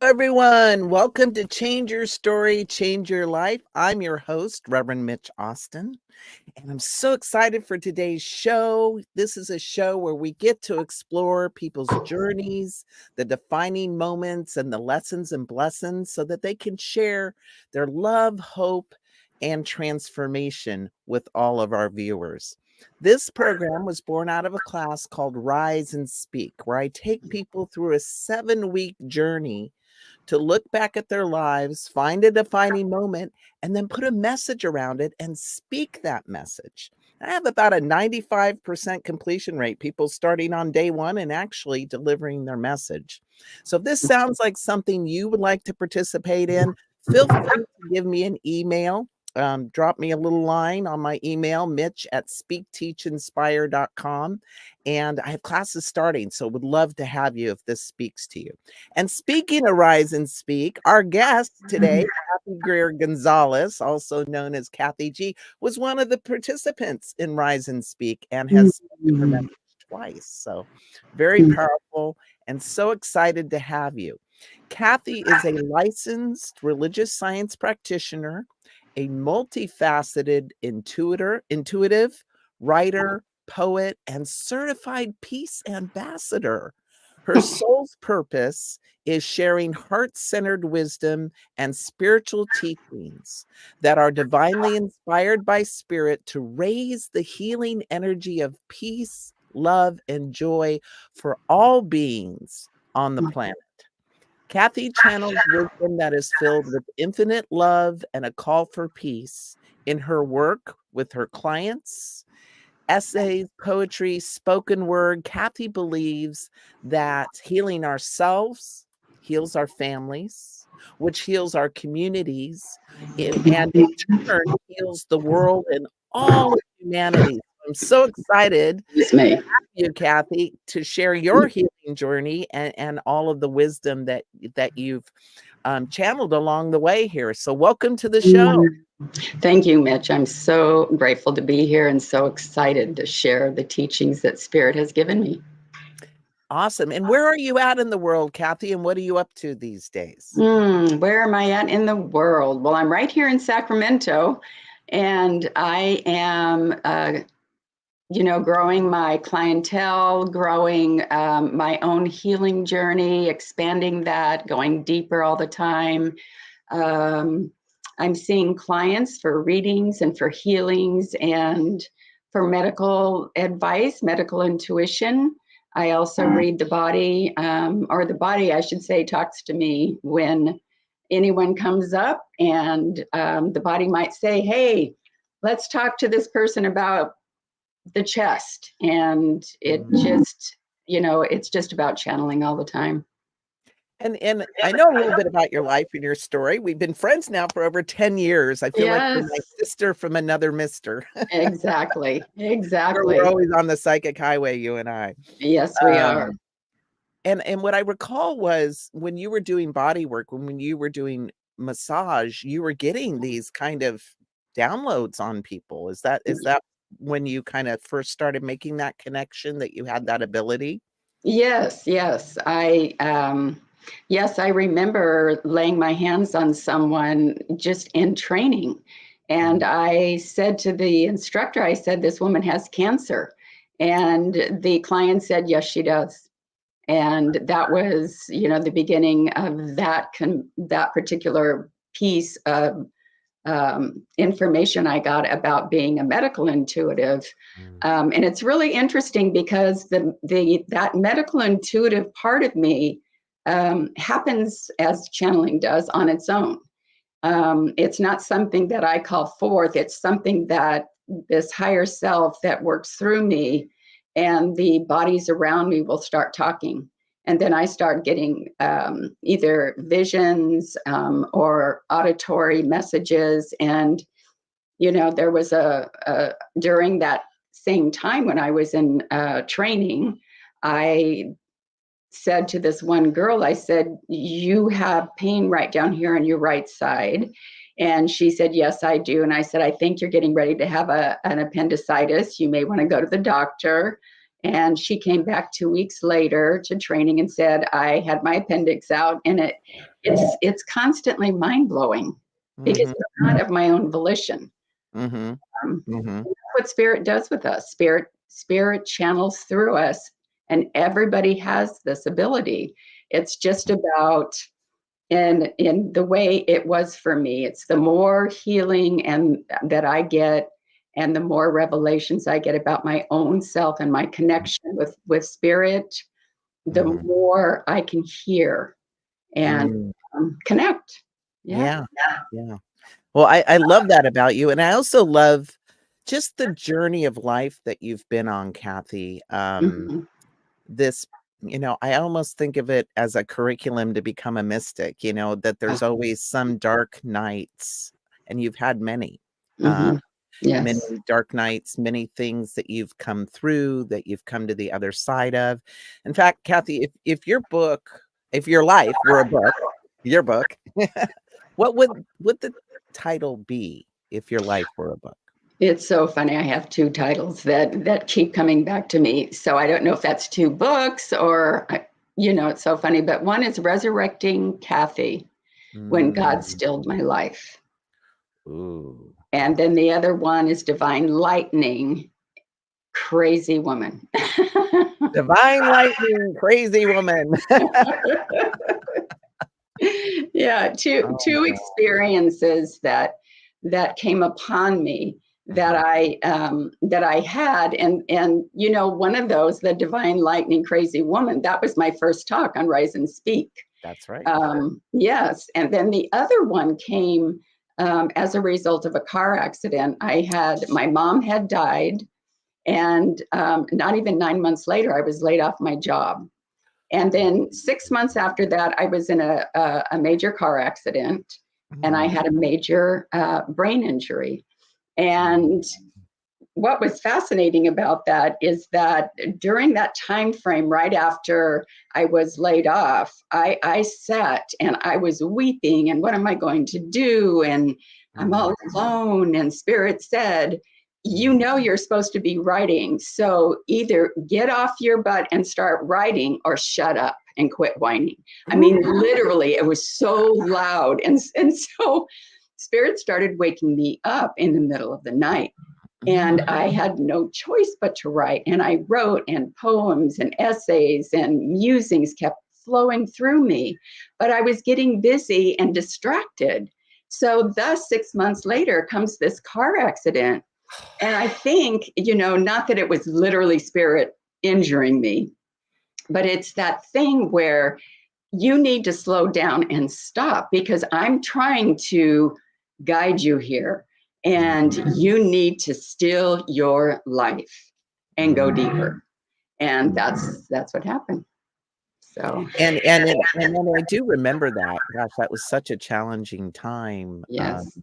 Everyone, welcome to Change Your Story, Change Your Life. I'm your host, Reverend Mitch Austin, and I'm so excited for today's show. This is a show where we get to explore people's journeys, the defining moments, and the lessons and blessings so that they can share their love, hope, and transformation with all of our viewers. This program was born out of a class called Rise and Speak, where I take people through a 7-week journey to look back at their lives, find a defining moment, and then put a message around it and speak that message. I have about a 95% completion rate, people starting on day one and actually delivering their message. So if this sounds like something you would like to participate in, feel free to give me an email. Drop me a little line on my email, mitch@speakteachinspire.com. And I have classes starting, so would love to have you if this speaks to you. And speaking of Rise and Speak, our guest today, Cathy Greer Gonzalez, also known as Cathy G, was one of the participants in Rise and Speak and has spoken her message twice. So very powerful and so excited to have you. Cathy is a licensed religious science practitioner, a multifaceted intuitive, writer, poet, and certified peace ambassador. Her soul's purpose is sharing heart-centered wisdom and spiritual teachings that are divinely inspired by spirit to raise the healing energy of peace, love, and joy for all beings on the planet. Cathy channels wisdom that is filled with infinite love and a call for peace in her work with her clients, essays, poetry, spoken word. Cathy believes that healing ourselves heals our families, which heals our communities, and in turn heals the world and all of humanity. I'm so excited to have you, Cathy, to share your healing journey and all of the wisdom that you've channeled along the way here. So welcome to the show. Thank you, Mitch. I'm so grateful to be here and so excited to share the teachings that Spirit has given me. Awesome. And where are you at in the world, Cathy, and what are you up to these days? Where am I at in the world? Well, I'm right here in Sacramento, and I am growing my clientele, growing my own healing journey, expanding that, going deeper all the time. I'm seeing clients for readings and for healings and for medical advice, medical intuition. I also read the body, or the body, I should say, talks to me when anyone comes up, and the body might say, hey, let's talk to this person about the chest. And it just, it's just about channeling all the time. And I know a little bit about your life and your story. We've been friends now for over 10 years. I feel like you're my sister from another mister. Exactly. We're always on the psychic highway, you and I. Yes, we are. And what I recall was when you were doing body work, when you were doing massage, you were getting these kind of downloads on people. Is that when you kind of first started making that connection, that you had that ability? Yes. I remember laying my hands on someone just in training. And I said to the instructor, I said, this woman has cancer. And the client said, yes, she does. And that was, the beginning of that particular piece of information I got about being a medical intuitive. And it's really interesting because that medical intuitive part of me happens, as channeling does, on its own. It's not something that I call forth. It's something that this higher self that works through me, and the bodies around me will start talking. And then I start getting either visions or auditory messages. And, there was during that same time when I was in training, I said to this one girl, I said, "You have pain right down here on your right side." And she said, "Yes, I do." And I said, "I think you're getting ready to have an appendicitis. You may want to go to the doctor." And she came back 2 weeks later to training and said, "I had my appendix out." And it's constantly mind-blowing because it's not of my own volition. That's what spirit does with us. Spirit channels through us, and everybody has this ability. It's just about, in the way it was for me, it's the more healing and that I get, and the more revelations I get about my own self and my connection with spirit, the more I can hear and connect. Yeah. Well, I love that about you. And I also love just the journey of life that you've been on, Cathy. This, I almost think of it as a curriculum to become a mystic, that there's always some dark nights, and you've had many. Many Yes. dark nights, many things that you've come through, that you've come to the other side of. In fact, Cathy, if your life were a book, your book, what would the title be if your life were a book? It's so funny. I have two titles that keep coming back to me. So I don't know if that's two books or, it's so funny. But one is Resurrecting Cathy, When God Stilled My Life. Ooh. And then the other one is Divine Lightning, Crazy Woman. Divine Lightning, Crazy Woman. Yeah, two experiences that came upon me that I had, and one of those, the Divine Lightning Crazy Woman, that was my first talk on Rise and Speak. That's right. Yes, and then the other one came as a result of a car accident. My mom had died, and not even 9 months later, I was laid off my job. And then 6 months after that, I was in a major car accident, and I had a major brain injury. And what was fascinating about that is that during that time frame, right after I was laid off, I sat and I was weeping, and what am I going to do? And I'm all alone. And Spirit said, you're supposed to be writing. So either get off your butt and start writing, or shut up and quit whining. I mean, literally, it was so loud. And so Spirit started waking me up in the middle of the night. And I had no choice but to write. And I wrote, and poems and essays and musings kept flowing through me. But I was getting busy and distracted. So thus 6 months later comes this car accident. And I think, not that it was literally Spirit injuring me, but it's that thing where you need to slow down and stop, because I'm trying to guide you here, and you need to still your life and go deeper. And that's what happened. So and then I do remember that. Gosh, that was such a challenging time. yes.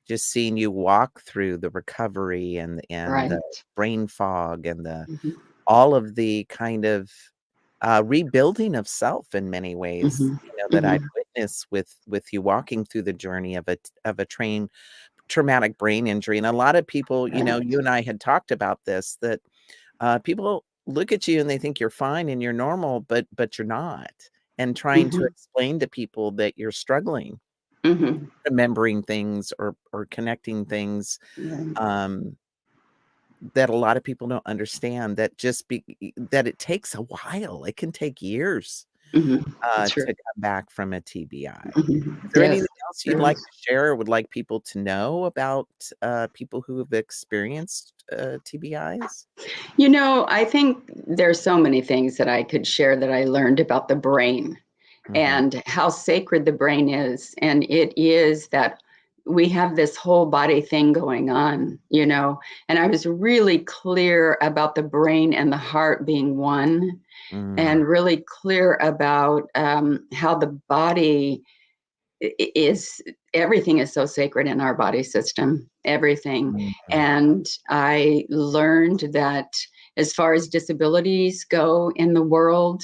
Just seeing you walk through the recovery and Right. the brain fog and Mm-hmm. all of the kind of rebuilding of self in many ways, that I've witnessed with you walking through the journey of a traumatic brain injury. And a lot of people, you and I had talked about this, that people look at you and they think you're fine and you're normal, but you're not. And trying to explain to people that you're struggling, remembering things or connecting things, that a lot of people don't understand, that that it takes a while. It can take years to come back from a TBI. Is there anything else you'd like to share or would like people to know about people who have experienced TBIs? I think there's so many things that I could share that I learned about the brain. and how sacred the brain is. And it is that we have this whole body thing going on, and I was really clear about the brain and the heart being one, and really clear about how the body everything is so sacred in our body system, everything. And I learned that as far as disabilities go in the world,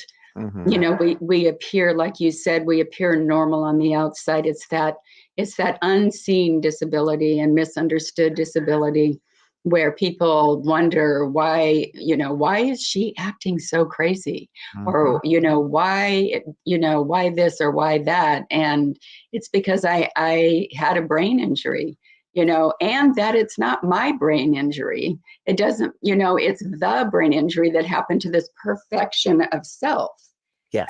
we appear, like you said, we appear normal on the outside. It's that unseen disability and misunderstood disability where people wonder why is she acting so crazy, or why this or why that. And it's because I had a brain injury, and that it's not my brain injury. It doesn't, it's the brain injury that happened to this perfection of self. Yes.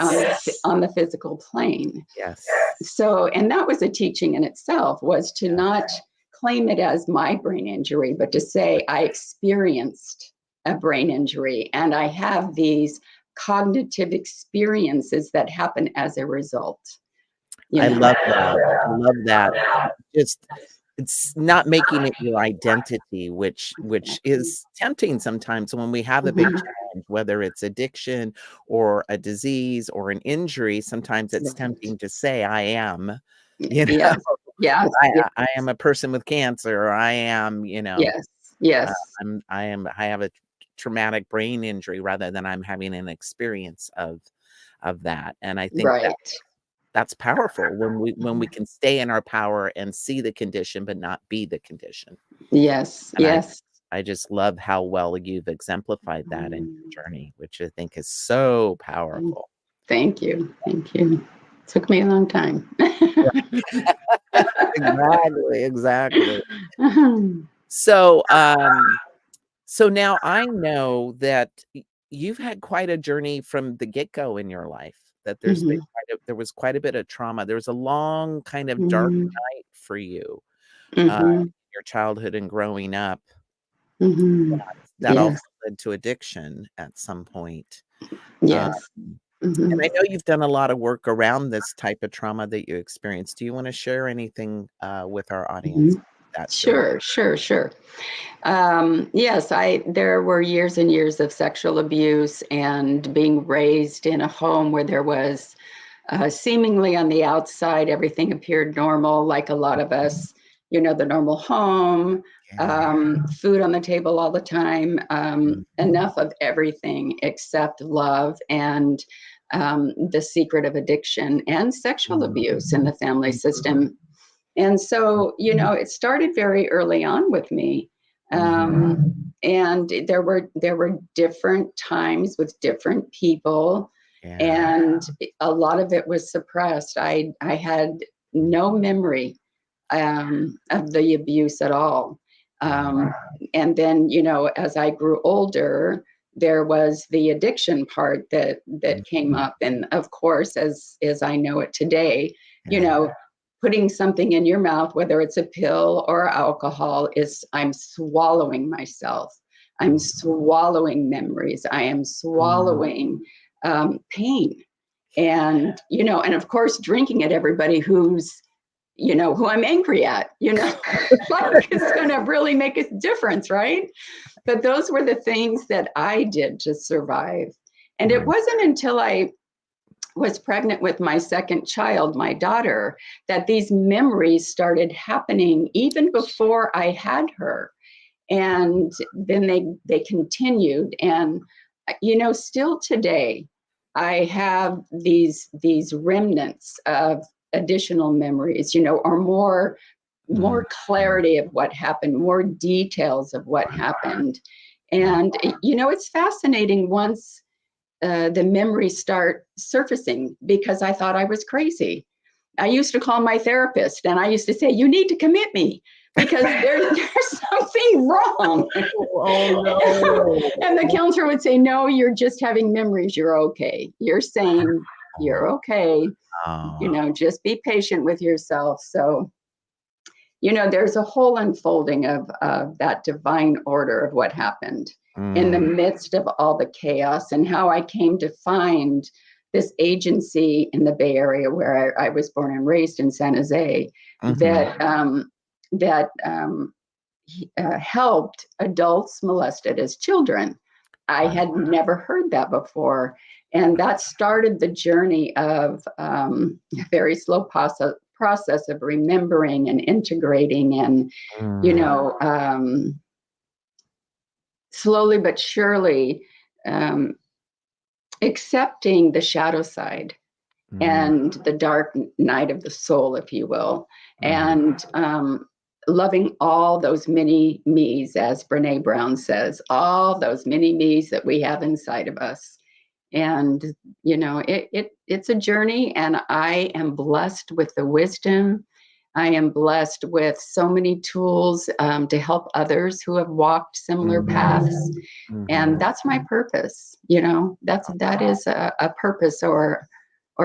On the physical plane. Yes. So, and that was a teaching in itself, was to not claim it as my brain injury, but to say I experienced a brain injury and I have these cognitive experiences that happen as a result. I love that. I love that. Just, it's not making it your identity, which is tempting sometimes when we have a big challenge, whether it's addiction or a disease or an injury. Sometimes it's tempting to say, I am, Yes. I am a person with cancer, or I am, Yes. I have a traumatic brain injury, rather than I'm having an experience of that. And I think that's powerful when we can stay in our power and see the condition, but not be the condition. Yes. And Yes. I just love how well you've exemplified that in your journey, which I think is so powerful. Thank you. Thank you. Took me a long time. Exactly. So, so now I know that you've had quite a journey from the get-go in your life, that there's been there was quite a bit of trauma. There was a long kind of dark night for you, your childhood and growing up. That also led to addiction at some point. Yes. And I know you've done a lot of work around this type of trauma that you experienced. Do you want to share anything with our audience? Sure. Yes, there were years and years of sexual abuse and being raised in a home where there was seemingly on the outside, everything appeared normal, like a lot of us, the normal home, food on the table all the time, enough of everything except love and the secret of addiction and sexual abuse in the family system. And so, it started very early on with me. And there were different times with different people, and a lot of it was suppressed. I had no memory of the abuse at all. And then, as I grew older, there was the addiction part that came up. And of course, as I know it today, putting something in your mouth, whether it's a pill or alcohol, I'm swallowing myself. I'm swallowing memories. I am swallowing pain. And, and of course, drinking at everybody who I'm angry at, like it's going to really make a difference, right? But those were the things that I did to survive. And it wasn't until I was pregnant with my second child, my daughter, that these memories started happening even before I had her. And then they continued. And, still today, I have these remnants of additional memories, or more clarity of what happened, more details of what happened. And, it's fascinating once the memories start surfacing, because I thought I was crazy. I used to call my therapist and I used to say, you need to commit me because there's something wrong. Oh, no. And the counselor would say, no, you're just having memories. You're okay. You're saying you're okay. Just be patient with yourself. So, there's a whole unfolding of that divine order of what happened in the midst of all the chaos, and how I came to find this agency in the Bay Area where I was born and raised in San Jose that helped adults molested as children. I had never heard that before. And that started the journey of a very slow process of remembering and integrating and, slowly but surely accepting the shadow side and the dark night of the soul, if you will, and loving all those mini me's, as Brene Brown says, all those mini me's that we have inside of us. And, it's a journey, and I am blessed with the wisdom. I am blessed with so many tools to help others who have walked similar paths. And that's my purpose. That is a purpose or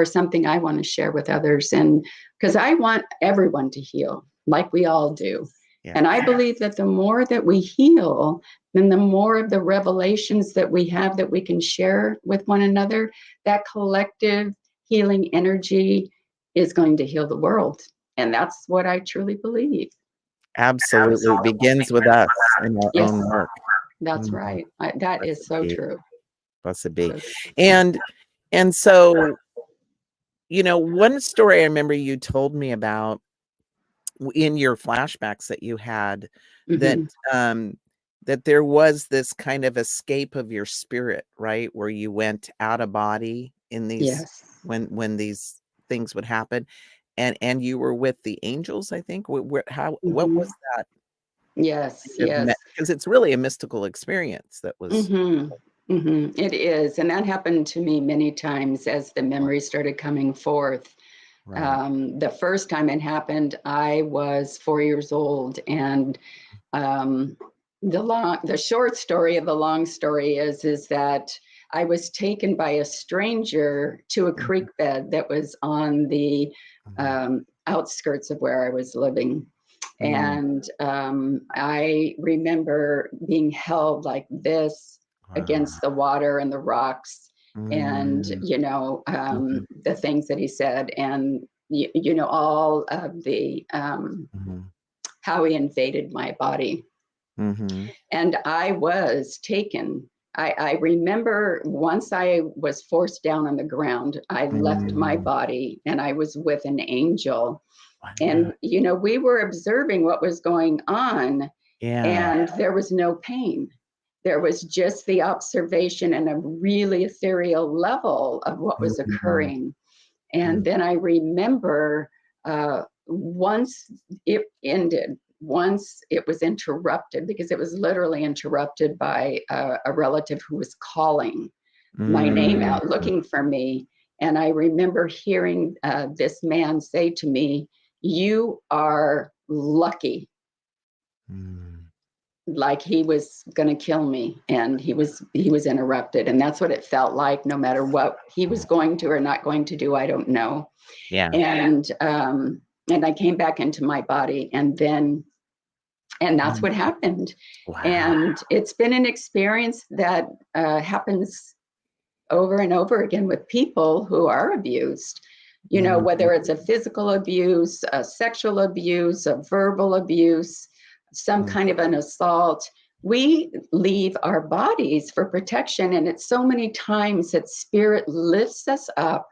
something I want to share with others. And because I want everyone to heal like we all do. Yeah. And I believe that the more that we heal, then the more of the revelations that we have that we can share with one another, that collective healing energy is going to heal the world. And that's what I truly believe. Absolutely. It begins with us in our own work. That's right. That is so true. Blessed be. And so, one story I remember you told me about in your flashbacks that you had, that there was this kind of escape of your spirit, right? Where you went out of body in these, when these things would happen. And you were with the angels, I think. What was that? Yes. Because it's really a mystical experience that was. It is. And that happened to me many times as the memories started coming forth. Right. The first time it happened, I was 4 years old. And the short story of the long story is that I was taken by a stranger to a creek bed that was on the outskirts of where I was living. And I remember being held like this against the water and the rocks and, the things that he said and, all of the, how he invaded my body. And I was taken. I remember once I was forced down on the ground, I left my body and I was with an angel. And, we were observing what was going on and there was no pain. There was just the observation and a really ethereal level of what was occurring. And then I remember once it ended, once it was interrupted, because it was literally interrupted by a relative who was calling my name out, looking for me. And I remember hearing this man say to me, "You are lucky." Like he was going to kill me, and he was interrupted. And that's what it felt like, no matter what he was going to or not going to do, I don't know. Yeah. And I came back into my body, and that's what happened. Wow. And it's been an experience that happens over and over again with people who are abused, whether it's a physical abuse, a sexual abuse, a verbal abuse, some kind of an assault. We leave our bodies for protection. And it's so many times that spirit lifts us up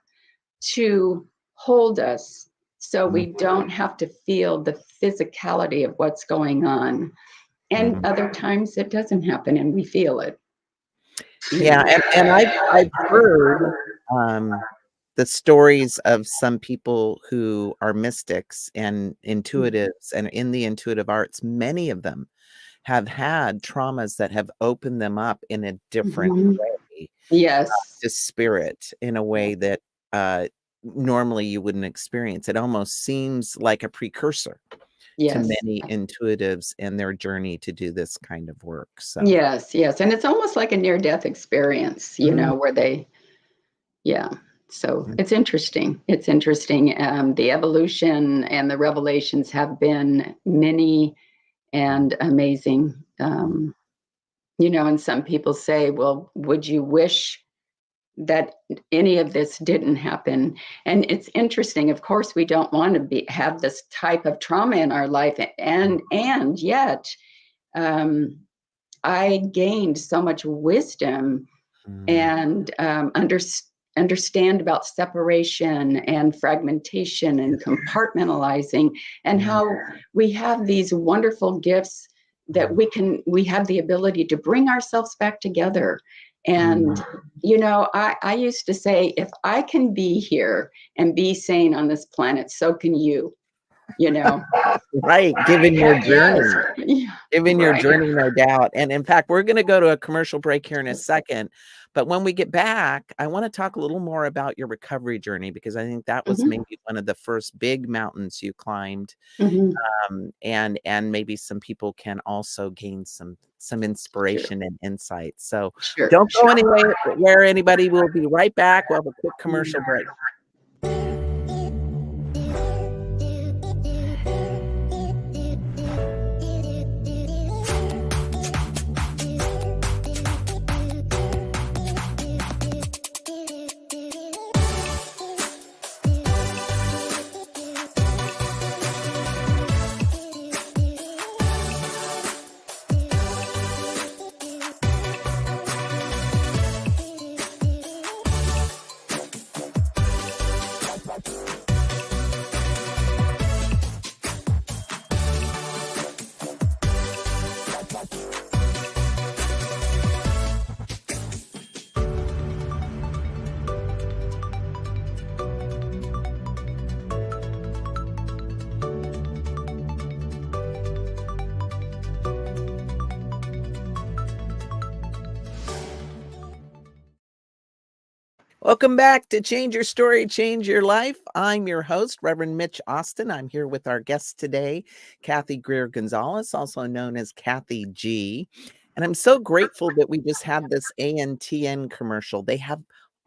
to hold us so we don't have to feel the physicality of what's going on. And other times it doesn't happen and we feel it. Yeah, and I've heard the stories of some people who are mystics and intuitives, and in the intuitive arts, many of them have had traumas that have opened them up in a different way. Yes. To spirit in a way that normally you wouldn't experience. It almost seems like a precursor to many intuitives and their journey to do this kind of work. So yes. And it's almost like a near-death experience, where they, so it's interesting. It's interesting. The evolution and the revelations have been many and amazing. And some people say, well, would you wish that any of this didn't happen. And it's interesting, of course, we don't want to have this type of trauma in our life, and yet I gained so much wisdom and understand about separation and fragmentation and compartmentalizing, and how we have these wonderful gifts that we have the ability to bring ourselves back together. And I used to say, if I can be here and be sane on this planet, so can you. Right, given your journey. Yes. Given your journey, no doubt. And in fact, we're going to go to a commercial break here in a second. But when we get back, I want to talk a little more about your recovery journey, because I think that was maybe one of the first big mountains you climbed. And maybe some people can also gain some inspiration and insight. So don't go anywhere, anybody. We'll be right back. We'll have a quick commercial break. Welcome back to Change Your Story, Change Your Life. I'm your host, Reverend Mitch Austin. I'm here with our guest today, Cathy Greer Gonzalez, also known as Cathy G. And I'm so grateful that we just had this ANTN commercial. They have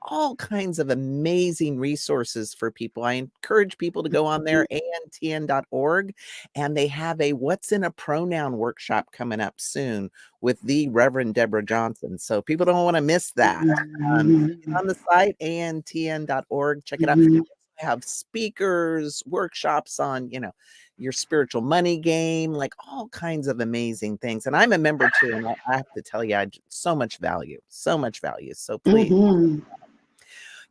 all kinds of amazing resources for people. I encourage people to go on there, antn.org, and they have a What's in a Pronoun workshop coming up soon with the Reverend Deborah Johnson. So people don't want to miss that. Get on the site, antn.org. Check it out. They have speakers, workshops on, your spiritual money game, like all kinds of amazing things. And I'm a member too, and I have to tell you, so much value. So please.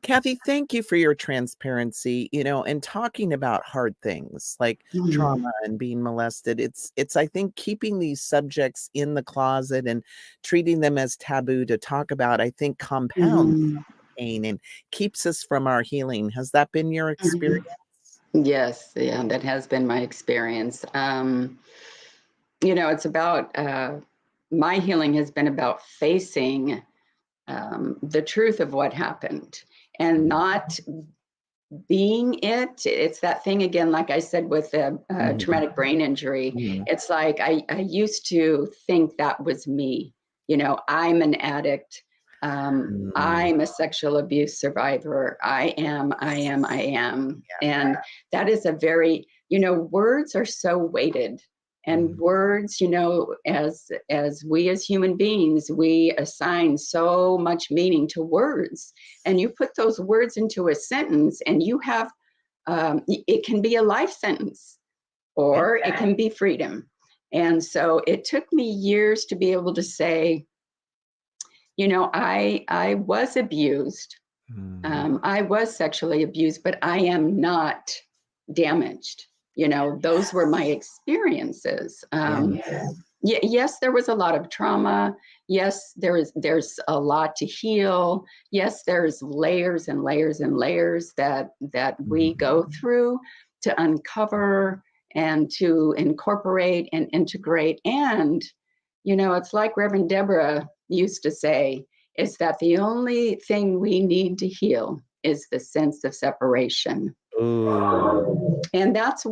Cathy, thank you for your transparency, and talking about hard things like trauma and being molested. It's, I think, keeping these subjects in the closet and treating them as taboo to talk about, I think, compounds pain and keeps us from our healing. Has that been your experience? Yes, yeah, that has been my experience. It's about, my healing has been about facing the truth of what happened and not being it. It's that thing again, like I said, with the traumatic brain injury. It's like I used to think that was me. I'm an addict. I'm a sexual abuse survivor. I am. And that is a very, words are so weighted. And words, as we as human beings, we assign so much meaning to words. And you put those words into a sentence and you have, it can be a life sentence or it can be freedom. And so it took me years to be able to say, I was abused. I was sexually abused, but I am not damaged. Those were my experiences. Yes, there was a lot of trauma. Yes, there's a lot to heal. Yes, there's layers and layers and layers that we go through to uncover and to incorporate and integrate. And, it's like Reverend Deborah used to say, is that the only thing we need to heal is the sense of separation. And that's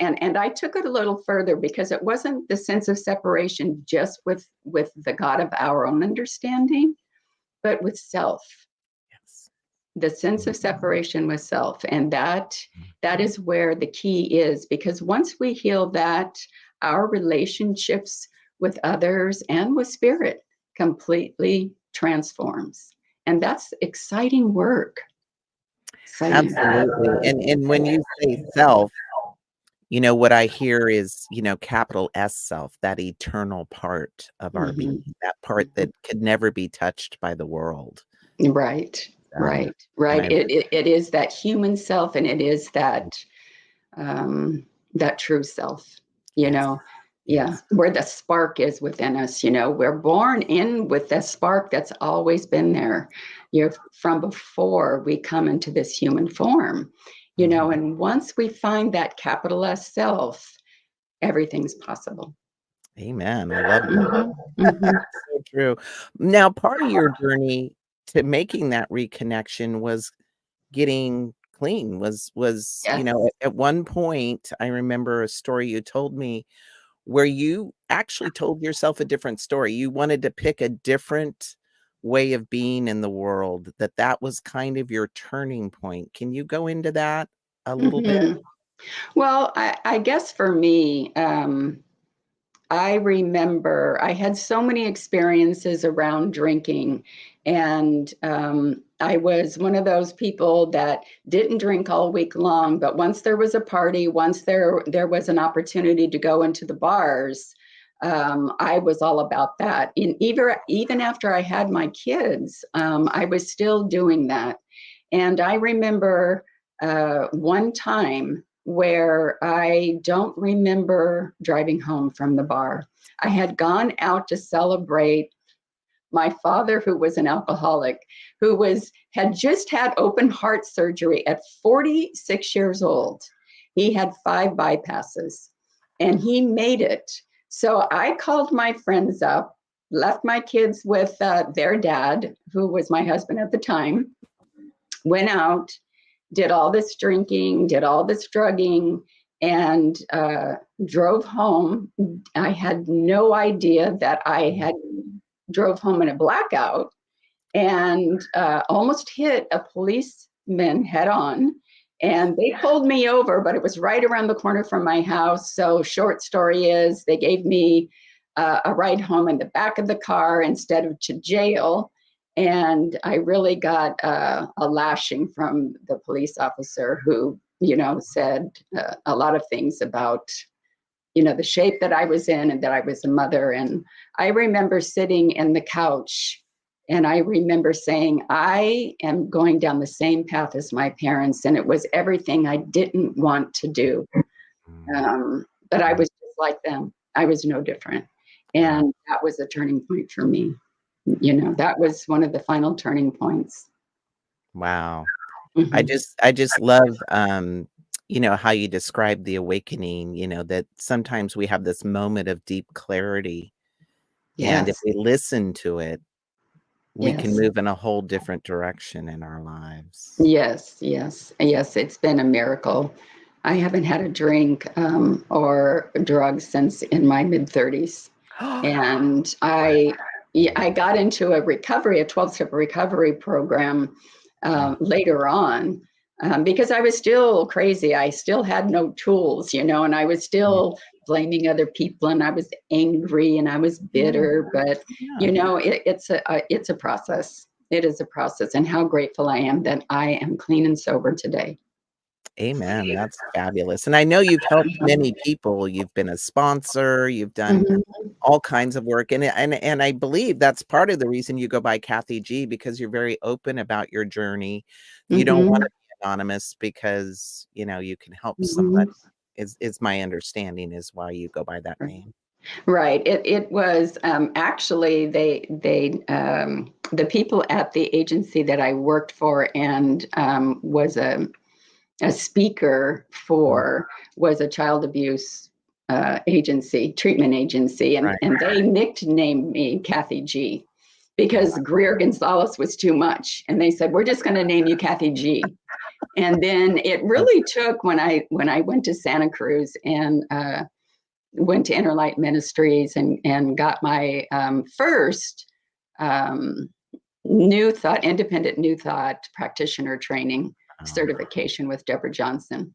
and I took it a little further because it wasn't the sense of separation just with the God of our own understanding, but with self. Yes. The sense of separation with self. And that is where the key is, because once we heal that, our relationships with others and with spirit completely transforms. And that's exciting work. Exciting work. Absolutely. And when you say self, what I hear is, capital S self, that eternal part of our being, that part that could never be touched by the world. Right, So, right, and right. I It is that human self, and it is that that true self. You yes, know, yeah, yes. where the spark is within us. We're born in with that spark that's always been there. From before we come into this human form. Mhm. And once we find that capital S self, everything's possible. Amen. I love that. Mhm, mhm. So true. Now, part of your journey to making that reconnection was getting clean, was, Yes. at one point, I remember a story you told me where you actually told yourself a different story. You wanted to pick a different way of being in the world, that was kind of your turning point. Can you go into that a little bit? Mhm. Well, I guess for me, I remember I had so many experiences around drinking, and I was one of those people that didn't drink all week long. But once there was a party, once there was an opportunity to go into the bars, I was all about that. And even after I had my kids, I was still doing that. And I remember one time where I don't remember driving home from the bar. I had gone out to celebrate my father, who was an alcoholic, had just had open heart surgery at 46 years old. He had 5 bypasses, and he made it. So I called my friends up, left my kids with their dad, who was my husband at the time, went out, did all this drinking, did all this drugging, and drove home. I had no idea that I had drove home in a blackout, and almost hit a policeman head on. And they pulled me over, but it was right around the corner from my house. So, short story is, they gave me a ride home in the back of the car instead of to jail. And I really got a lashing from the police officer, who, said a lot of things about, the shape that I was in and that I was a mother. And I remember sitting in the couch, and I remember saying, I am going down the same path as my parents. And it was everything I didn't want to do. Mm, But I mm, was just like them. I was no different. wow. And that was a turning point for me. That was one of the final turning points. Wow. I Mhm. just I just love, how you describe the awakening, that sometimes we have this moment of deep clarity, and if Yes, we listen to it, we can yes. move in a whole different direction in our lives. Yes, yes, yes. It's been a miracle. I haven't had a drink or drugs since in my mid 30s, and yeah, I got into a 12-step recovery program Mm, later on, because I was still crazy. I still had no tools, and I was mm, still blaming other people, and I was angry, and I was yeah, bitter. But yeah. it's a process. It is a process, and how grateful I am that I am clean and sober today. Amen, that's fabulous, and I know you've helped many people. You've been a sponsor, you've done Mhm, all kinds of work, and I believe that's part of the reason you go by Cathy G, because you're very open about your journey. You don't mhm, wanna be anonymous because, you can help somebody, mhm. is my understanding, is why you go by that name. Right. It was actually the people at the agency that I worked for and was a speaker Mm, for, was a child abuse agency, treatment agency, and right. they nicknamed me Cathy G, because Greer Gonzalez was too much, and they said, we're just going to name you Cathy G. And then it That's really took when I went to Santa Cruz and went to Interlight Ministries and got my first um, independent new thought practitioner training wow. certification with Deborah Johnson.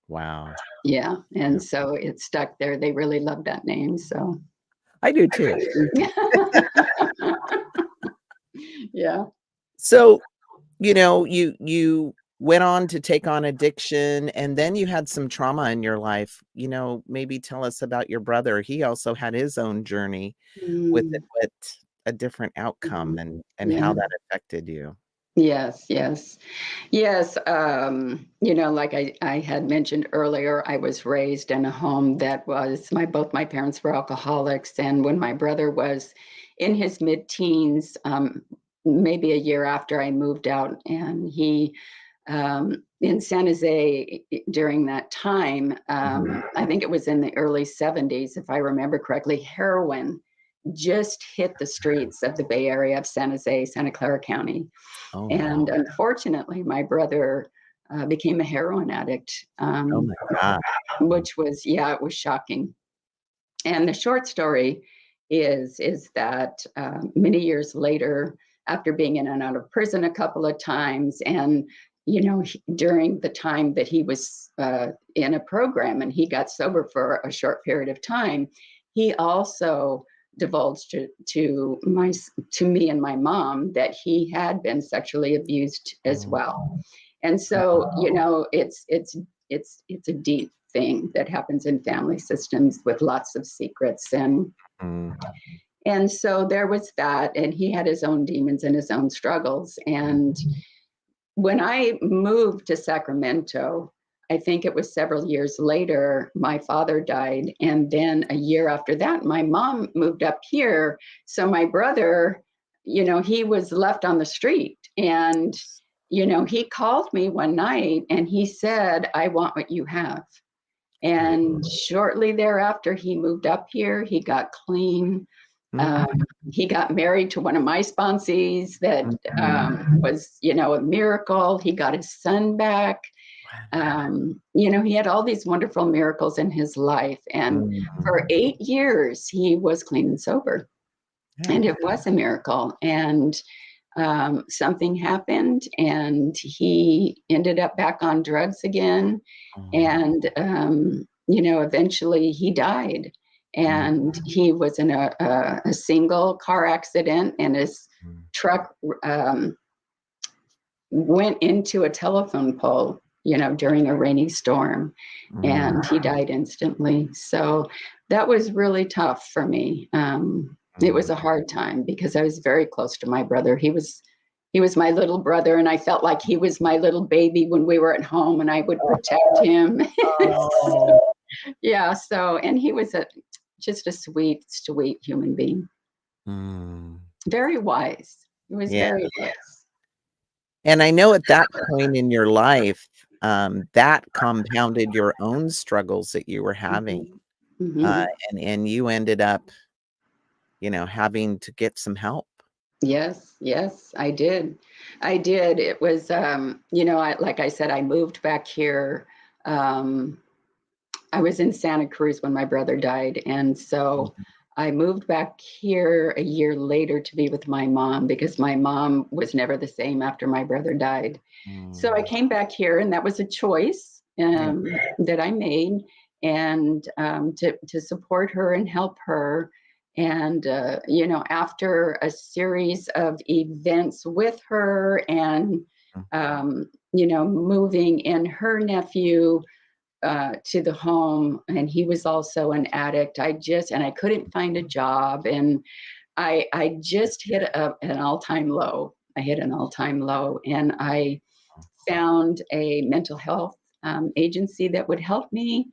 Wow. Yeah, Yeah. and so it stuck there. They really loved that name. So I do too. yeah. So, you went on to take on addiction, and then you had some trauma in your life. Maybe tell us about your brother. He also had his own journey with it, Mm, with a different outcome, mhm. and how Yeah. that affected you. Yes, yes. Yes, like I had mentioned earlier, I was raised in a home that was both my parents were alcoholics. And when my brother was in his mid-teens, maybe a year after I moved out, and he in San Jose during that time, Mhm. I think it was in the early 70s, if I remember correctly, heroin just hit the streets of the Bay Area of San Jose, Santa Clara County. Oh, And no. unfortunately, my brother became a heroin addict, Oh my god. which was, yeah, it was shocking. And the short story is that many years later, after being in and out of prison a couple of times, and during the time that he was in a program and he got sober for a short period of time, he also divulged to me and my mom that he had been sexually abused as Mm. well. And so, it's a deep thing that happens in family systems with lots of secrets. Mm. And so there was that, and he had his own demons and his own struggles. Mm. And when I moved to Sacramento, I think it was several years later, my father died. And then a year after that, my mom moved up here. So my brother, he was left on the street. And, he called me one night and he said, I want what you have. And shortly thereafter, he moved up here. He got clean. Mm. Um, he got married to one of my sponsees that Mhm. was, a miracle. He got his son back. He had all these wonderful miracles in his life. And Mhm. for 8 years, he was clean and sober. Yeah. And it was a miracle. And something happened, and he ended up back on drugs again. Oh. And, eventually he died. Mm. And he was in a single car accident, and his Mm. truck went into a telephone pole, during a rainy storm, Mm. and he died instantly. So that was really tough for me. It Mm. was a hard time because I was very close to my brother. He was my little brother, and I felt like he was my little baby when we were at home, and I would protect him. Oh. Yeah. So, and he was just a sweet, sweet human being. Mm. Very wise. He was Yeah. very wise. And I know at that point in your life, that compounded your own struggles that you were having, Mhm. uh, Mhm. and you ended up, having to get some help. Yes, yes, I did. I did. It was, like I said, I moved back here. Um, I was in Santa Cruz when my brother died. And so Mhm. I moved back here a year later to be with my mom because my mom was never the same after my brother died. So I Mm. came back here, and that was a choice Yeah. that I made, and to support her and help her. And, after a series of events with her and, Mm. moving in her nephew to the home, and he was also an addict. And I couldn't find a job, and I just hit an all-time low. I hit an all-time low, and I found a mental health agency that would help me,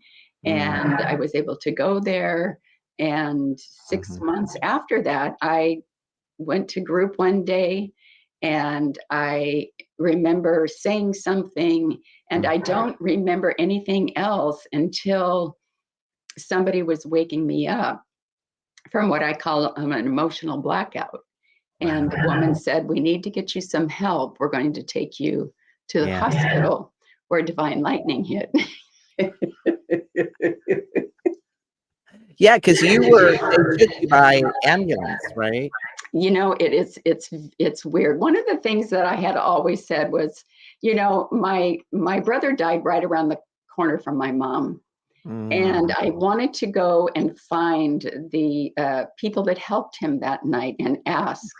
Mm. and I was able to go there. And six Mhm. months after that, I went to group one day, and I remember saying something, and Mm. I don't remember anything else until somebody was waking me up from what I call an emotional blackout. And Wow. the woman said, we need to get you some help. We're going to take you to the Yeah. hospital, where divine lightning hit. Yeah, because they took you by ambulance, right? It's weird. One of the things that I had always said was, my brother died right around the corner from my mom. And Mm. I wanted to go and find the, people that helped him that night and ask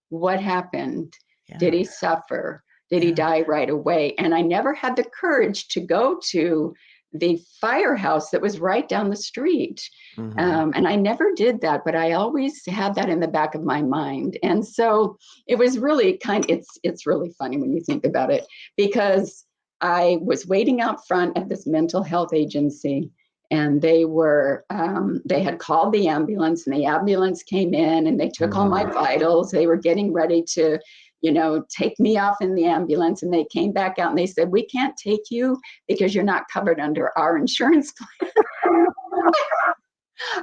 what happened. Yeah. Did he suffer? Did he die right away? And I never had the courage to go to the firehouse that was right down the street. And I never did that, but I always had that in the back of my mind. And so it was really it's really funny when you think about it, because I was waiting out front at this mental health agency, and they had called the ambulance, and the ambulance came in and they took all my vitals. They were getting ready to, take me off in the ambulance, and they came back out and they said, "We can't take you because you're not covered under our insurance plan."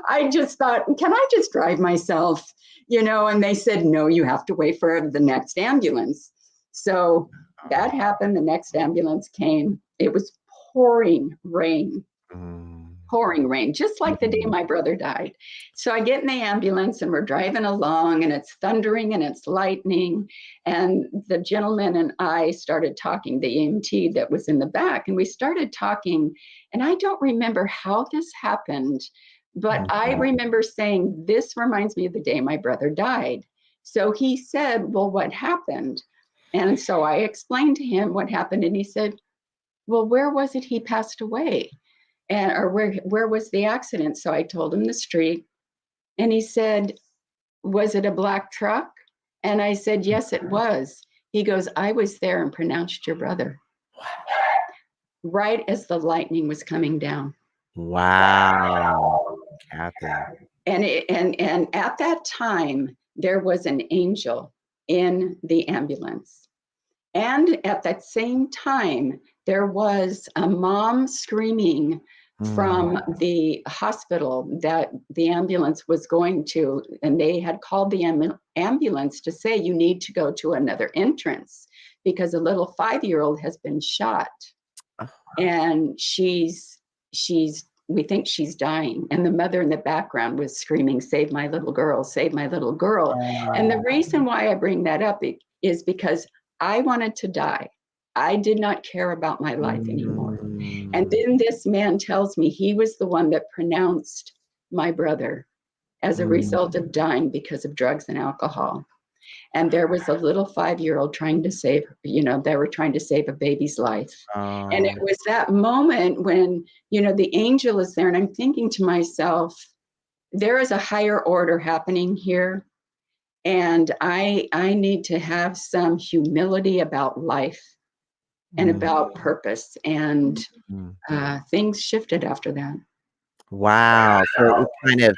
I just thought, can I just drive myself? And they said, "No, you have to wait for the next ambulance." So that happened. The next ambulance came. It was pouring rain. Pouring rain, just like the day my brother died. So I get in the ambulance and we're driving along, and it's thundering and it's lightning. And the gentleman and I started talking, the EMT that was in the back, and we started talking. And I don't remember how this happened, but I remember saying, "This reminds me of the day my brother died." So he said, "Well, what happened?" And so I explained to him what happened, and he said, "Well, where was it he passed away? Or where was the accident?" So I told him the street, and he said, "Was it a black truck?" And I said, "Yes, it was." He goes, "I was there and pronounced your brother," right as the lightning was coming down. Wow, Cathy. And at that time, there was an angel in the ambulance. And at that same time, there was a mom screaming from the hospital that the ambulance was going to, and they had called the ambulance to say, "You need to go to another entrance because a little 5-year-old has been shot, and we think she's dying." And the mother in the background was screaming, "Save my little girl, save my little girl." And the reason why I bring that up is because I wanted to die. I did not care about my life anymore. And then this man tells me he was the one that pronounced my brother as a result of dying because of drugs and alcohol. And there was a little 5-year-old trying to save, they were trying to save a baby's life. And it was that moment when, the angel is there, and I'm thinking to myself, there is a higher order happening here. And I need to have some humility about life and about purpose. And things shifted after that. Wow. So it kind of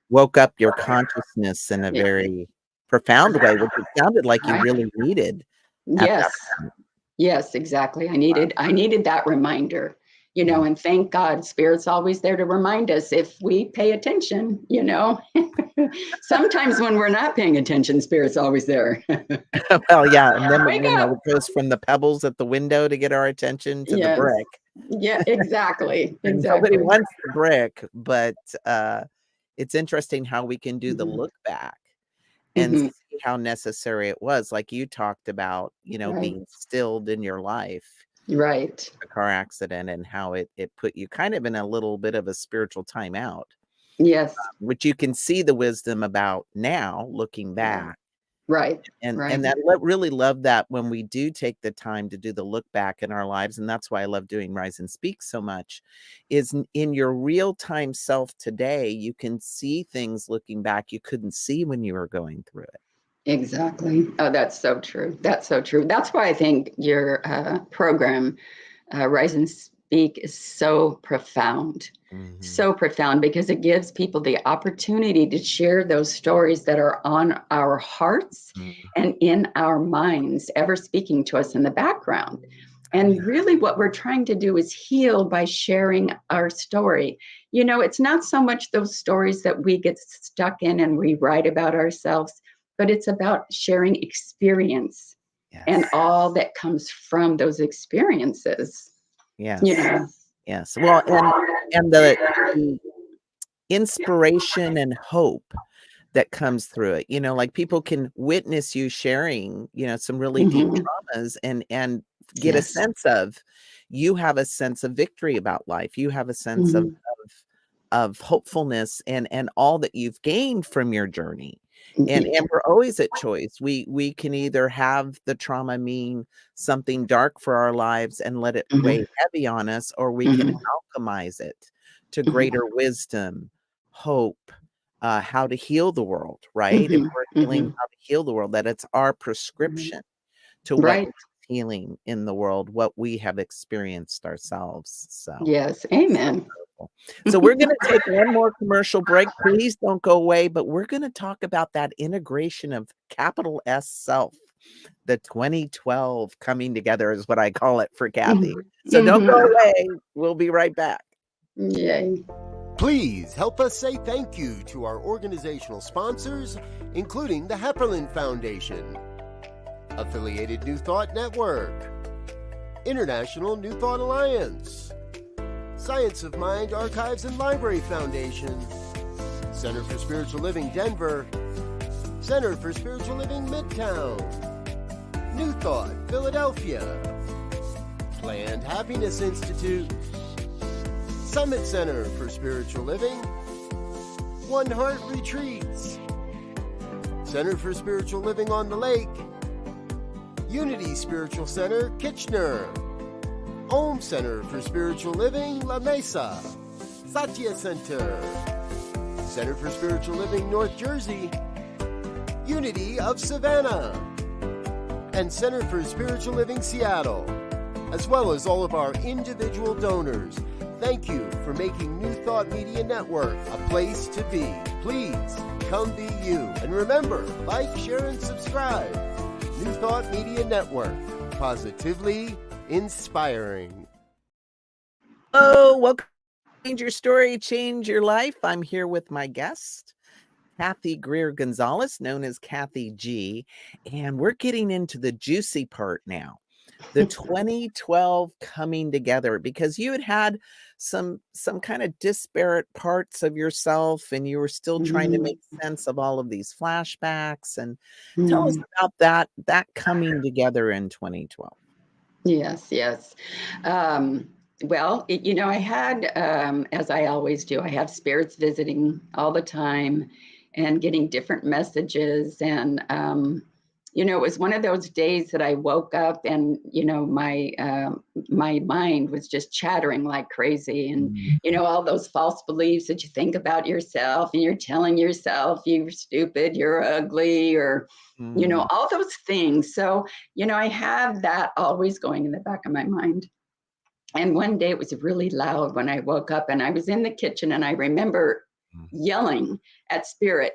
woke up your consciousness in a Yeah. very profound way, which it sounded like you really needed at that Yes. point. Yes, exactly. I needed that reminder, and thank God Spirit's always there to remind us if we pay attention, Sometimes when we're not paying attention, Spirit's always there. Well, yeah, and then, Wake up. it goes from the pebbles at the window to get our attention to the Yes. brick. Yeah, exactly. And nobody Exactly. wants the brick, but, it's interesting how we can do the look back and Mhm. see how necessary it was, like you talked about, Right. being stilled in your life, Right. a car accident, and how it put you kind of in a little bit of a spiritual timeout, Yes. which you can see the wisdom about now looking back. Right. And Right. that really love that when we do take the time to do the look back in our lives, and that's why I love doing Rise and Speak so much, is in your real-time self today, you can see things looking back you couldn't see when you were going through it. Exactly. Oh, that's so true. That's so true. That's why I think your program, Rise and Speak, is so profound. So profound, because it gives people the opportunity to share those stories that are on our hearts and in our minds, ever speaking to us in the background. And really what we're trying to do is heal by sharing our story. It's not so much those stories that we get stuck in and we write about ourselves, but it's about sharing experience and all that comes from those experiences. Yes. Yes. Yes. Well, and the inspiration and hope that comes through it, like people can witness you sharing, some really deep traumas and get a sense of, you have a sense of victory about life. You have a sense of hopefulness and all that you've gained from your journey. And we're always at choice. We can either have the trauma mean something dark for our lives and let it weigh heavy on us, or we can alchemize it to greater wisdom, hope, how to heal the world, right? If we're healing, how to heal the world, that it's our prescription to what Right. is healing in the world, what we have experienced ourselves. So Yes. Amen. powerful. So we're going to take one more commercial break. Please don't go away, but we're going to talk about that integration of capital S self. The 2012 coming together is what I call it for Cathy. So don't go away. We'll be right back. Yay. Please help us say thank you to our organizational sponsors, including the Hepperlin Foundation, Affiliated New Thought Network, International New Thought Alliance, Science of Mind Archives and Library Foundation, Center for Spiritual Living Denver, Center for Spiritual Living Midtown, New Thought Philadelphia, Planned Happiness Institute, Summit Center for Spiritual Living, One Heart Retreats, Center for Spiritual Living on the Lake, Unity Spiritual Center, Kitchener, Om Center for Spiritual Living, La Mesa, Satya Center, Center for Spiritual Living, North Jersey, Unity of Savannah, and Center for Spiritual Living, Seattle, as well as all of our individual donors. Thank you for making New Thought Media Network a place to be. Please come be you. And remember, like, share, and subscribe. New Thought Media Network, positively inspiring. Hello, welcome to Change Your Story, Change Your Life. I'm here with my guest, Cathy Greer Gonzalez, known as Cathy G. And we're getting into the juicy part now. The 2012 coming together, because you had some kind of disparate parts of yourself, and you were still trying to make sense of all of these flashbacks. And tell us about that coming together in 2012. Yes. Well, I had, as I always do, I have spirits visiting all the time and getting different messages. And it was one of those days that I woke up and, my mind was just chattering like crazy. And, all those false beliefs that you think about yourself, and you're telling yourself you're stupid, you're ugly, or, all those things. So, I have that always going in the back of my mind. And one day it was really loud when I woke up, and I was in the kitchen, and I remember yelling at Spirit,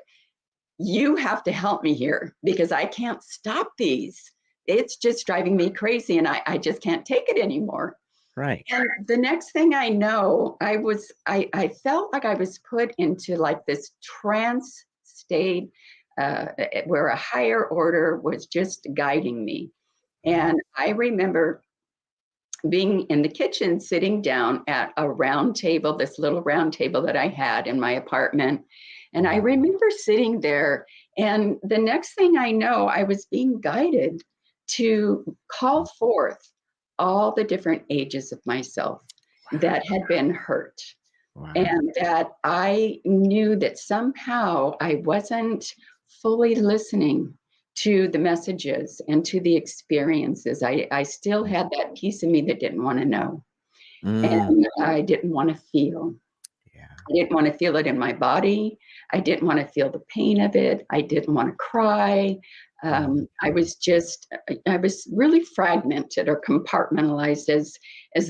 "You have to help me here, because I can't stop these. It's just driving me crazy, and I just can't take it anymore." Right. And the next thing I know, I felt like I was put into like this trance state where a higher order was just guiding me. And I remember being in the kitchen, sitting down at a round table, this little round table that I had in my apartment. And I remember sitting there, and the next thing I know, I was being guided to call forth all the different ages of myself that had been hurt. Wow. And that I knew that somehow I wasn't fully listening to the messages and to the experiences. I still had that piece of me that didn't want to know. And I didn't want to feel. Yeah. I didn't want to feel it in my body. I didn't want to feel the pain of it. I didn't want to cry. I was really fragmented or compartmentalized, as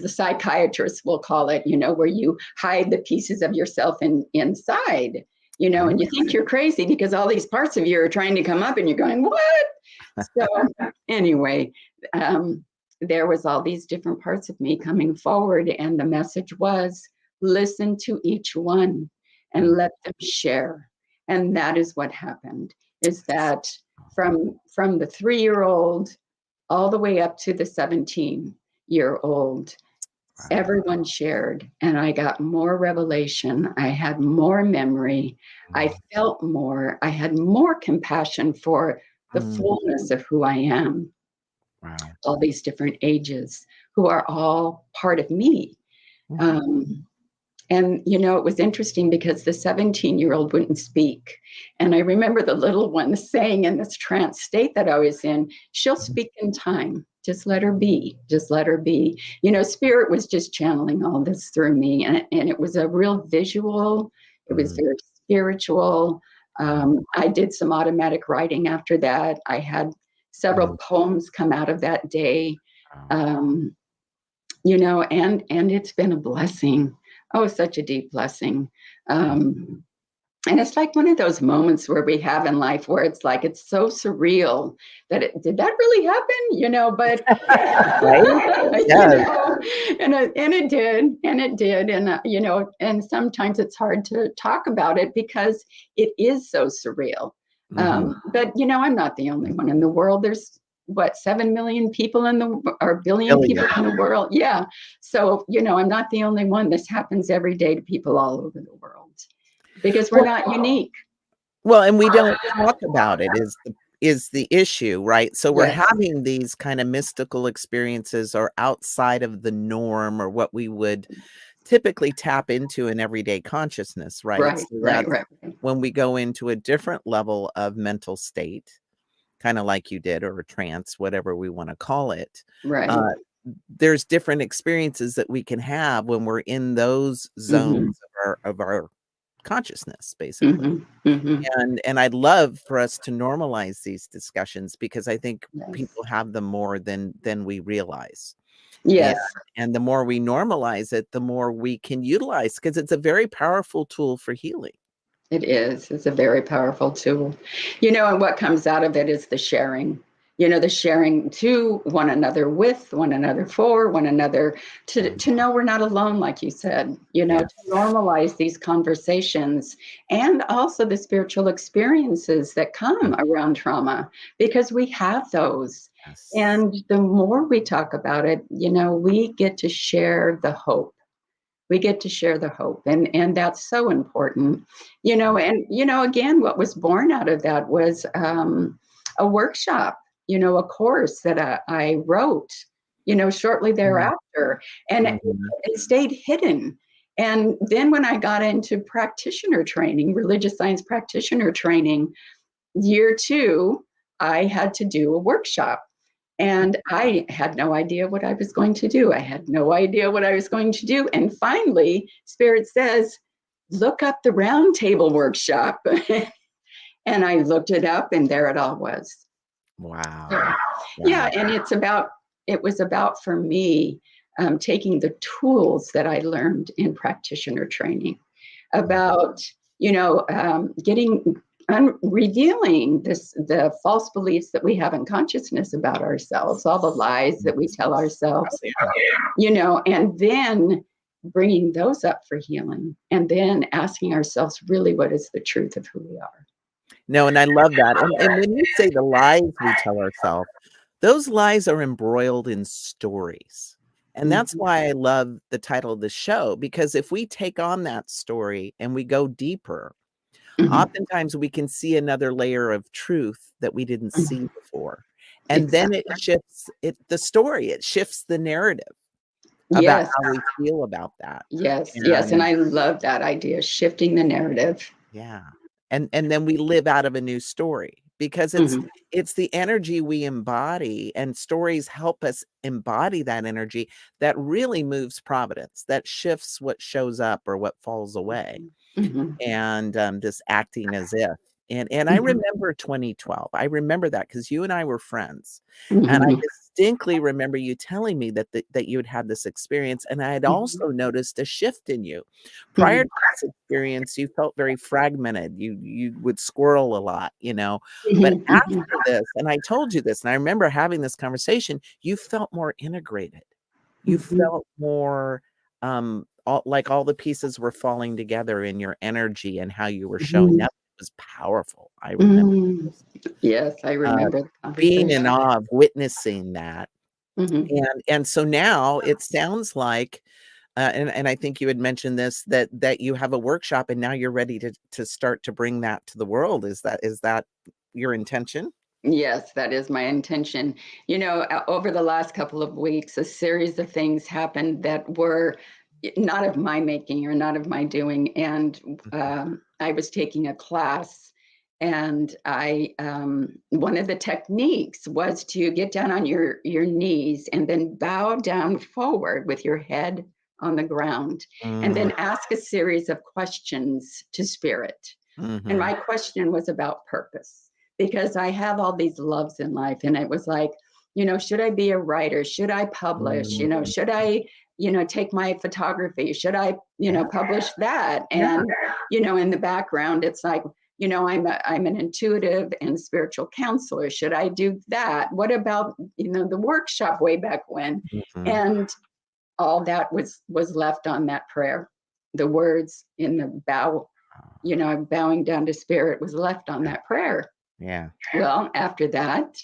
the psychiatrists will call it, where you hide the pieces of yourself inside, and you think you're crazy because all these parts of you are trying to come up, and you're going, what? So anyway, there was all these different parts of me coming forward, and the message was, listen to each one and let them share. And that is what happened, is that from the 3-year-old all the way up to the 17-year-old, everyone shared, and I got more revelation. I had more memory. I felt more. I had more compassion for the fullness of who I am. Wow. All these different ages who are all part of me. And, you know, it was interesting because the 17-year-old wouldn't speak. And I remember the little one saying in this trance state that I was in, she'll speak in time. Just let her be. Just let her be. You know, Spirit was just channeling all this through me. And it was a real visual. It was very spiritual. I did some automatic writing after that. I had several poems come out of that day. You know, and it's been a blessing. Oh, such a deep blessing. And it's like one of those moments where we have in life where it's like, it's so surreal that did that really happen? You know, but, Right? you Yes. know, and it did. And, you know, and sometimes it's hard to talk about it because it is so surreal. But, you know, I'm not the only one in the world. There's, what, 7 million people or billion people in the world. Yeah. So, you know, I'm not the only one. This happens every day to people all over the world because we're not unique. Well, and we don't talk about it is the issue, right? So we're Yes. having these kind of mystical experiences or outside of the norm or what we would typically tap into in everyday consciousness, right? Right, So right, that's right. when we go into a different level of mental state, kind of like you did, or a trance, whatever we want to call it. Right. There's different experiences that we can have when we're in those zones of our consciousness, basically. And I'd love for us to normalize these discussions because I think people have them more than we realize. Yes. And the more we normalize it, the more we can utilize, because it's a very powerful tool for healing. It is. It's a very powerful tool. You know, and what comes out of it is the sharing. You know, the sharing to one another, with one another, for one another, to know we're not alone, like you said, you know, to normalize these conversations and also the spiritual experiences that come around trauma, because we have those. And the more we talk about it, you know, we get to share the hope. We get to share the hope, and that's so important, you know. And you know, again, what was born out of that was a workshop, you know, a course that I wrote, you know, shortly thereafter, and it stayed hidden. And then when I got into practitioner training, religious science practitioner training, year 2, I had to do a workshop. And I had no idea what I was going to do. I had no idea what I was going to do. And finally, Spirit says, look up the roundtable workshop. And I looked it up, and there it all was. Wow. Yeah, and it was about, for me, taking the tools that I learned in practitioner training, about, you know, revealing the false beliefs that we have in consciousness about ourselves, all the lies that we tell ourselves, you know, and then bringing those up for healing, and then asking ourselves, really, what is the truth of who we are? No, and I love that. And when you say the lies we tell ourselves, those lies are embroiled in stories. And that's why I love the title of the show, because if we take on that story and we go deeper, oftentimes we can see another layer of truth that we didn't see before. And then it shifts the story, it shifts the narrative about how we feel about that. Yes, and I love that idea, shifting the narrative. Yeah. And then we live out of a new story, because it's the energy we embody, and stories help us embody that energy that really moves providence, that shifts what shows up or what falls away. And this acting as if. And I remember 2012. I remember that because you and I were friends. And I distinctly remember you telling me that you had had this experience. And I had also noticed a shift in you. Prior to this experience, you felt very fragmented. You would squirrel a lot, you know. But after this, and I told you this, and I remember having this conversation, you felt more integrated. You felt more like all the pieces were falling together in your energy and how you were showing up. It was powerful. I remember. Yes, I remember the Being conversation. in awe of witnessing that. And so now it sounds like, and I think you had mentioned this, that you have a workshop and now you're ready to start to bring that to the world. Is that your intention? Yes, that is my intention. You know, over the last couple of weeks, a series of things happened that were, not of my making or not of my doing. And I was taking a class, and one of the techniques was to get down on your knees and then bow down forward with your head on the ground, and then ask a series of questions to Spirit. And my question was about purpose, because I have all these loves in life. And it was like, should I be a writer? Should I publish? Should I, take my photography? Should I, publish that? And, in the background, it's like, I'm an intuitive and spiritual counselor. Should I do that? What about, the workshop way back when? And all that was left on that prayer. The words in the bow, bowing down to Spirit, was left on that prayer. Yeah. Well, after that,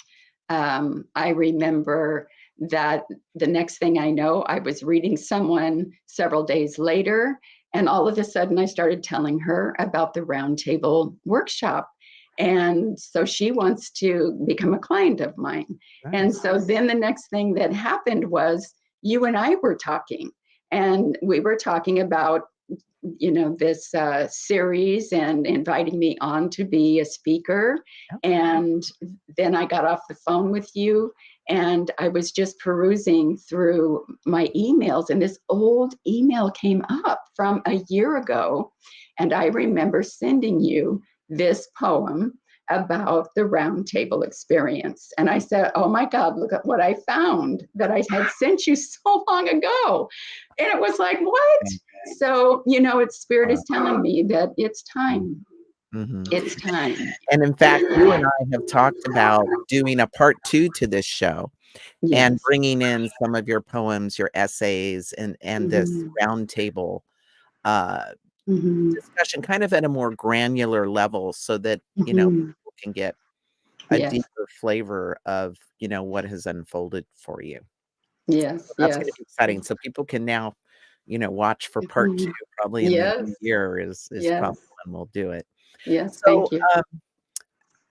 I remember that the next thing I know, I was reading someone several days later, and all of a sudden I started telling her about the roundtable workshop. And so she wants to become a client of mine. Nice. And so then the next thing that happened was you and I were talking, and we were talking about, this series, and inviting me on to be a speaker. And then I got off the phone with you, and I was just perusing through my emails, and this old email came up from a year ago. And I remember sending you this poem about the roundtable experience. And I said, oh my God, look at what I found that I had sent you so long ago. And it was like, what? So, it's Spirit is telling me that it's time. It's time. And in fact, you and I have talked about doing a part 2 to this show. Yes. And bringing in some of your poems, your essays, and this roundtable discussion kind of at a more granular level, so that, people can get a deeper flavor of, what has unfolded for you. Yes. So that's going to be exciting. So people can now, watch for part 2, probably in the new year is probably when we'll do it. Yes. So, thank you.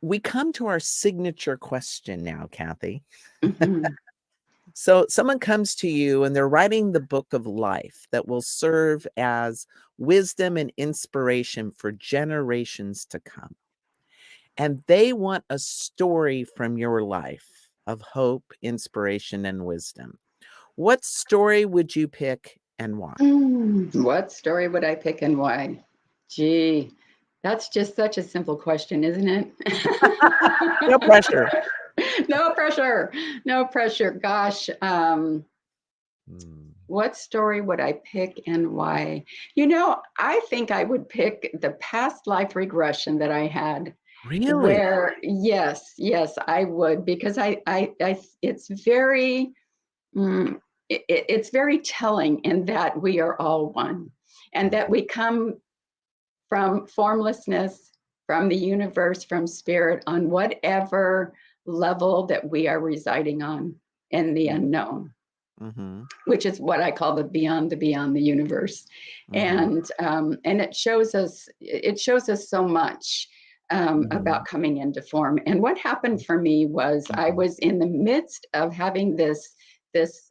We come to our signature question now, Cathy. So someone comes to you and they're writing the book of life that will serve as wisdom and inspiration for generations to come. And they want a story from your life of hope, inspiration, and wisdom. What story would you pick and why? What story would I pick and why? Gee, that's just such a simple question, isn't it? No pressure. No pressure. No pressure. Gosh. What story would I pick and why? I think I would pick the past life regression that I had. Really? Where, yes, I would, because it's very, it's very telling in that we are all one, and that we come from formlessness, from the universe, from Spirit, on whatever level that we are residing on in the unknown, which is what I call the beyond the universe. And it shows us so much about coming into form. And what happened for me was I was in the midst of having this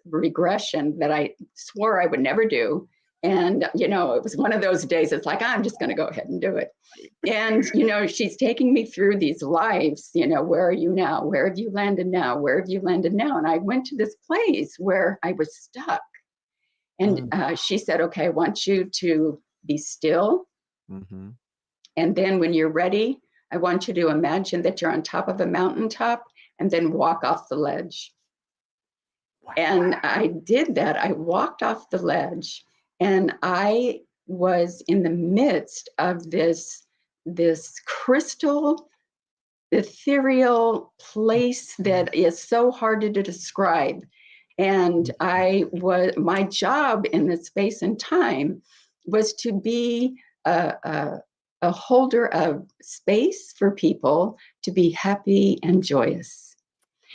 regression that I swore I would never do. And, it was one of those days, it's like, I'm just going to go ahead and do it. And, she's taking me through these lives, where are you now? Where have you landed now? Where have you landed now? And I went to this place where I was stuck. And she said, okay, I want you to be still. And then when you're ready, I want you to imagine that you're on top of a mountaintop and then walk off the ledge. Wow. And I did that. I walked off the ledge, and I was in the midst of this crystal, ethereal place that is so hard to describe. And my job in this space and time was to be a holder of space for people to be happy and joyous.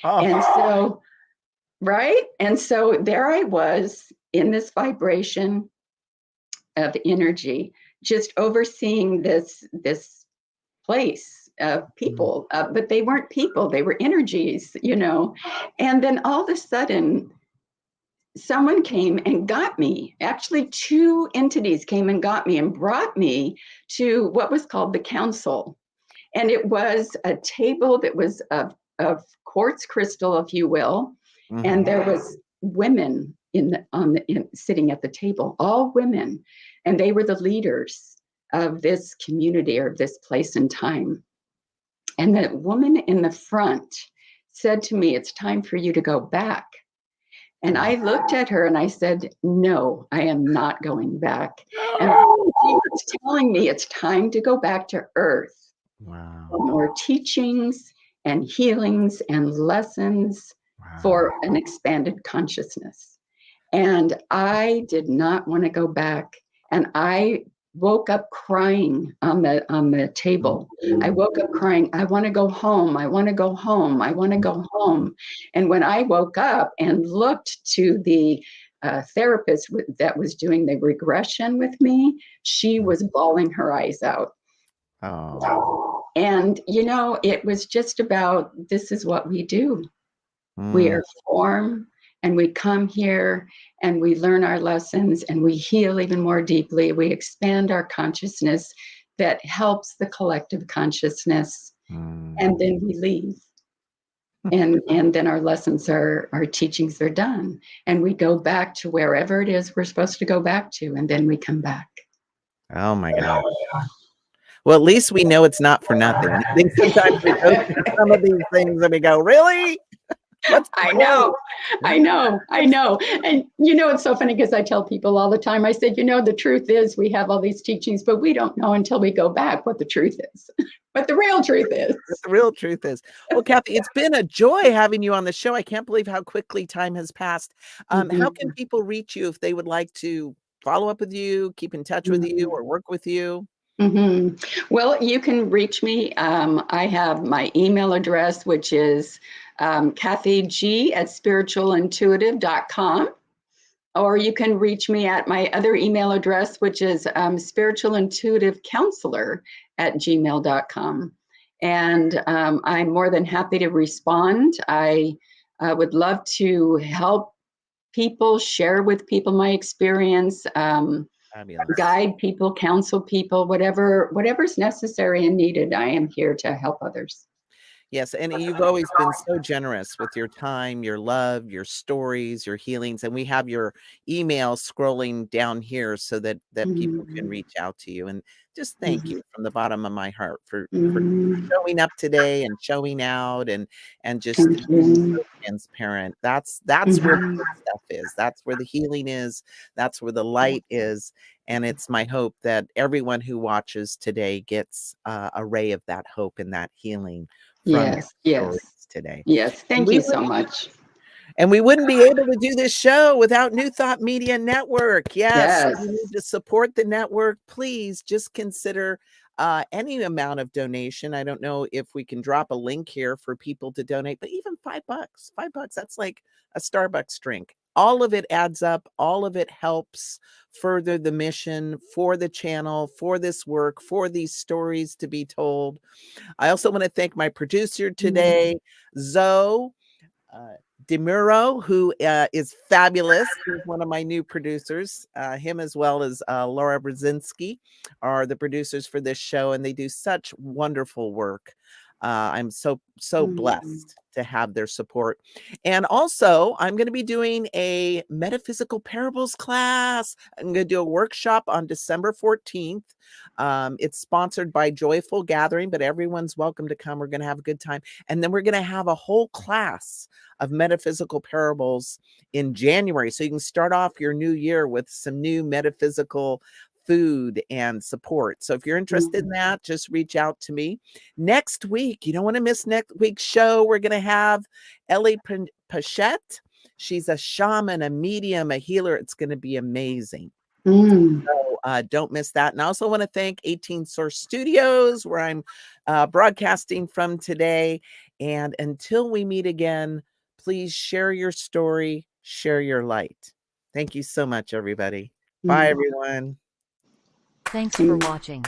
And so, right? And so there I was in this vibration of energy, just overseeing this place of people, but they weren't people, they were energies, And then all of a sudden, someone came and got me. Actually, two entities came and got me and brought me to what was called the council. And it was a table that was of quartz crystal, if you will. Mm-hmm. And there was women sitting at the table, all women. And they were the leaders of this community or this place and time. And the woman in the front said to me, "It's time for you to go back." And I looked at her and I said, "No, I am not going back." And she was telling me it's time to go back to Earth. Wow. For more teachings and healings and lessons. Wow. For an expanded consciousness. And I did not want to go back. And I woke up crying on the table. Mm-hmm. I woke up crying, "I want to go home. I want to go home. I want to go home." And when I woke up and looked to the therapist that was doing the regression with me, she was bawling her eyes out. Oh. And, it was just about, this is what we do. We are form, and we come here and we learn our lessons and we heal even more deeply. We expand our consciousness that helps the collective consciousness. And then we leave. And then our lessons our teachings are done. And we go back to wherever it is we're supposed to go back to. And then we come back. Oh my gosh. Well, at least we know it's not for nothing. I think sometimes we go through some of these things and we go, really? I know. And it's so funny because I tell people all the time, I said, the truth is we have all these teachings, but we don't know until we go back what the truth is, what the real truth is. The real truth is. Well, Cathy, it's been a joy having you on the show. I can't believe how quickly time has passed. How can people reach you if they would like to follow up with you, keep in touch with you, or work with you? Well, you can reach me. I have my email address, which is CathyG@spiritualintuitive.com. Or you can reach me at my other email address, which is spiritualintuitivecounselor@gmail.com. And I'm more than happy to respond. I would love to help people, share with people my experience, guide people, counsel people, whatever's necessary and needed. I am here to help others. Yes, and you've always been so generous with your time, your love, your stories, your healings, and we have your email scrolling down here so that people can reach out to you. And just thank you from the bottom of my heart for showing up today and showing out and just being so transparent. That's where the good stuff is. That's where the healing is. That's where the light is. And it's my hope that everyone who watches today gets a ray of that hope and that healing. Yes. Today. Yes. Thank you so much. And we wouldn't be able to do this show without New Thought Media Network. Yes. You need to support the network. Please just consider any amount of donation. I don't know if we can drop a link here for people to donate, but even $5, that's like a Starbucks drink. All of it adds up. All of it helps further the mission for the channel, for this work, for these stories to be told. I also want to thank my producer today, Zoe DeMuro, who is fabulous. He's one of my new producers. Him as well as Laura Brzezinski are the producers for this show, and they do such wonderful work. I'm so blessed to have their support. And also, I'm going to be doing a metaphysical parables class. I'm going to do a workshop on December 14th. It's sponsored by Joyful Gathering, but everyone's welcome to come. We're going to have a good time. And then we're going to have a whole class of metaphysical parables in January. So you can start off your new year with some new metaphysical food and support. So if you're interested in that, just reach out to me. Next week, you don't want to miss next week's show. We're going to have Ellie Pachette. She's a shaman, a medium, a healer. It's going to be amazing. So don't miss that. And I also want to thank 18 Source Studios, where I'm broadcasting from today. And until we meet again, please share your story, share your light. Thank you so much, everybody. Bye, everyone. Thanks for watching.